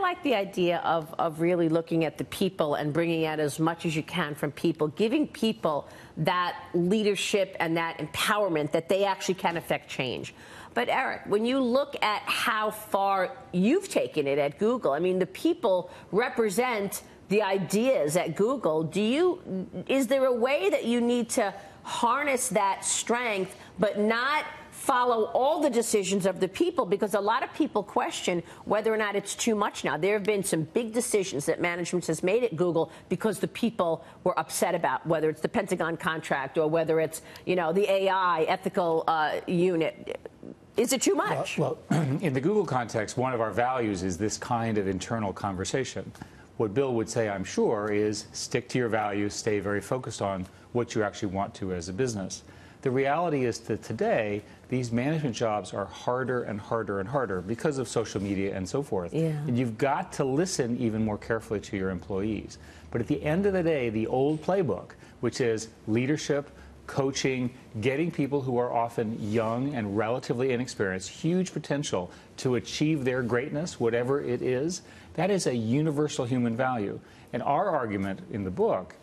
like the idea of really looking at the people and bringing out as much as you can from people, giving people that leadership and that empowerment that they actually can affect change. But Eric, when you look at how far you've taken it at Google, I mean, the people represent the ideas at Google. Is there a way that you need to harness that strength, but not follow all the decisions of the people? Because a lot of people question whether or not it's too much now. There have been some big decisions that management has made at Google because the people were upset about, whether it's the Pentagon contract or whether it's, you know, the AI ethical unit. Is it too much? Well, in the Google context, one of our values is this kind of internal conversation. What Bill would say, I'm sure, is stick to your values, stay very focused on what you actually want to as a business. The reality is that today, these management jobs are harder and harder and harder because of social media and so forth. Yeah. And you've got to listen even more carefully to your employees. But at the end of the day, the old playbook, which is leadership, coaching, getting people who are often young and relatively inexperienced, huge potential to achieve their greatness, whatever it is, that is a universal human value. And our argument in the book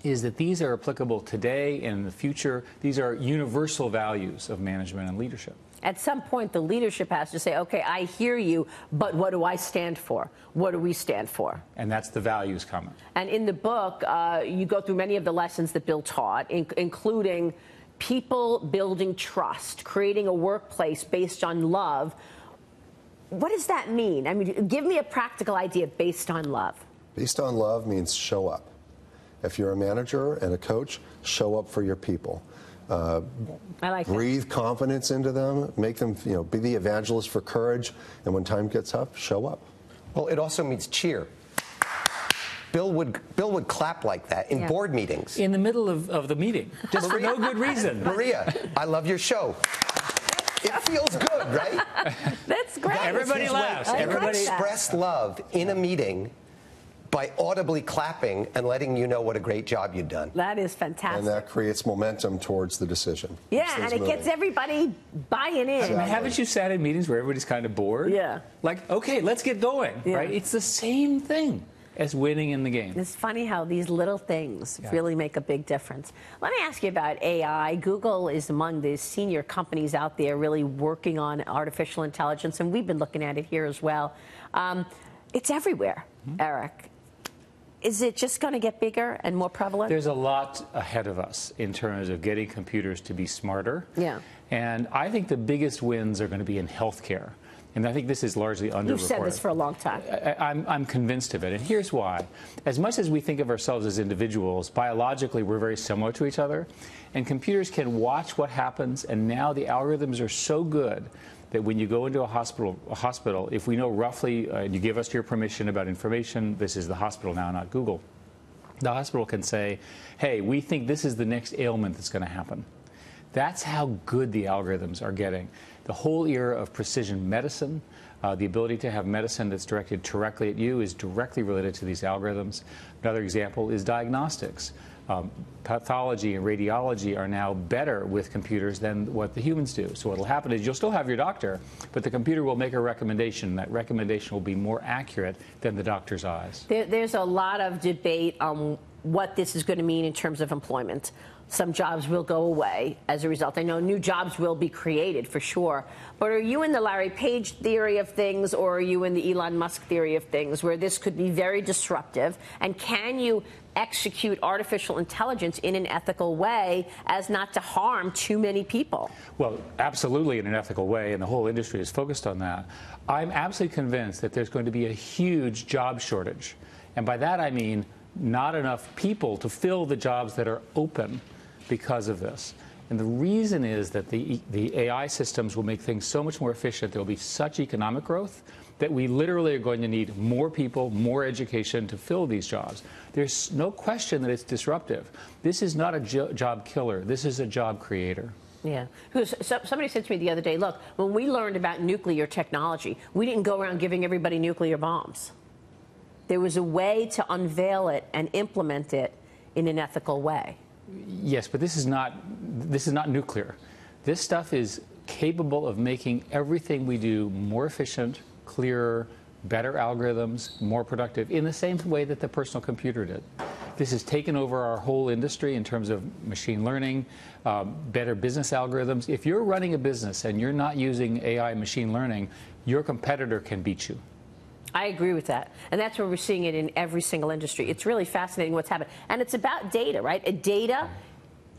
is that these are applicable today and in the future. These are universal values of management and leadership. At some point, the leadership has to say, okay, I hear you, but what do I stand for? What do we stand for? And that's the values comment. And in the book, you go through many of the lessons that Bill taught, including people building trust, creating a workplace based on love. What does that mean? I mean, give me a practical idea based on love. Based on love means show up. If you're a manager and a coach, show up for your people. I like breathe that. Confidence into them, make them, be the evangelist for courage, and when time gets tough, show up. Well, it also means cheer. Bill would clap like that in board meetings. In the middle of the meeting, just for no good reason. Maria, I love your show. It feels good, right? That's great. Everybody laughs. Everybody expressed love in a meeting by audibly clapping and letting you know what a great job you've done. That is fantastic. And that creates momentum towards the decision. Yeah, and it gets everybody buying in. I mean, haven't you sat in meetings where everybody's kind of bored? Yeah. Like, okay, let's get going, right? It's the same thing as winning in the game. It's funny how these little things really make a big difference. Let me ask you about AI. Google is among the senior companies out there really working on artificial intelligence, and we've been looking at it here as well. It's everywhere, Eric. Is it just going to get bigger and more prevalent? There's a lot ahead of us in terms of getting computers to be smarter. Yeah. And I think the biggest wins are going to be in healthcare. And I think this is largely underreported. You've said this for a long time. I'm convinced of it. And here's why. As much as we think of ourselves as individuals, biologically we're very similar to each other. And computers can watch what happens. And now the algorithms are so good that when you go into a hospital, if we know roughly, you give us your permission about information, this is the hospital now, not Google. The hospital can say, hey, we think this is the next ailment that's going to happen. That's how good the algorithms are getting. The whole era of precision medicine, the ability to have medicine that's directed directly at you is directly related to these algorithms. Another example is diagnostics. Pathology and radiology are now better with computers than what the humans do. So what will happen is you'll still have your doctor, but the computer will make a recommendation. That recommendation will be more accurate than the doctor's eyes. There's a lot of debate on what this is going to mean in terms of employment. Some jobs will go away as a result. I know new jobs will be created for sure. But are you in the Larry Page theory of things, or are you in the Elon Musk theory of things, where this could be very disruptive? And can you execute artificial intelligence in an ethical way as not to harm too many people? Well, absolutely in an ethical way, and the whole industry is focused on that. I'm absolutely convinced that there's going to be a huge job shortage. And by that I mean not enough people to fill the jobs that are open because of this. And the reason is that the AI systems will make things so much more efficient. There will be such economic growth that we literally are going to need more people, more education to fill these jobs. There's no question that it's disruptive. This is not a job killer. This is a job creator. Yeah. Somebody said to me the other day, look, when we learned about nuclear technology, we didn't go around giving everybody nuclear bombs. There was a way to unveil it and implement it in an ethical way. Yes, but this is not nuclear. This stuff is capable of making everything we do more efficient, clearer, better algorithms, more productive, in the same way that the personal computer did. This has taken over our whole industry in terms of machine learning, better business algorithms. If you're running a business and you're not using AI and machine learning, your competitor can beat you. I agree with that. And that's where we're seeing it in every single industry. It's really fascinating what's happening. And it's about data, right? Data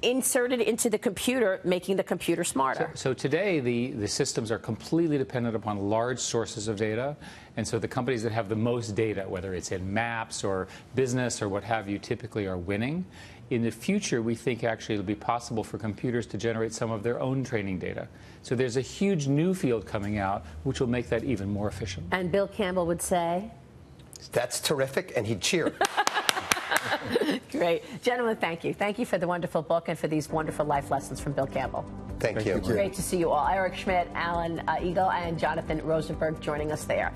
inserted into the computer, making the computer smarter. So today, the systems are completely dependent upon large sources of data. And so the companies that have the most data, whether it's in maps or business or what have you, typically are winning. In the future, we think actually it'll be possible for computers to generate some of their own training data. So there's a huge new field coming out, which will make that even more efficient. And Bill Campbell would say? That's terrific, and he'd cheer. Great. Gentlemen, thank you. Thank you for the wonderful book and for these wonderful life lessons from Bill Campbell. Thank you. Great to see you all. Eric Schmidt, Alan Eagle, and Jonathan Rosenberg joining us there.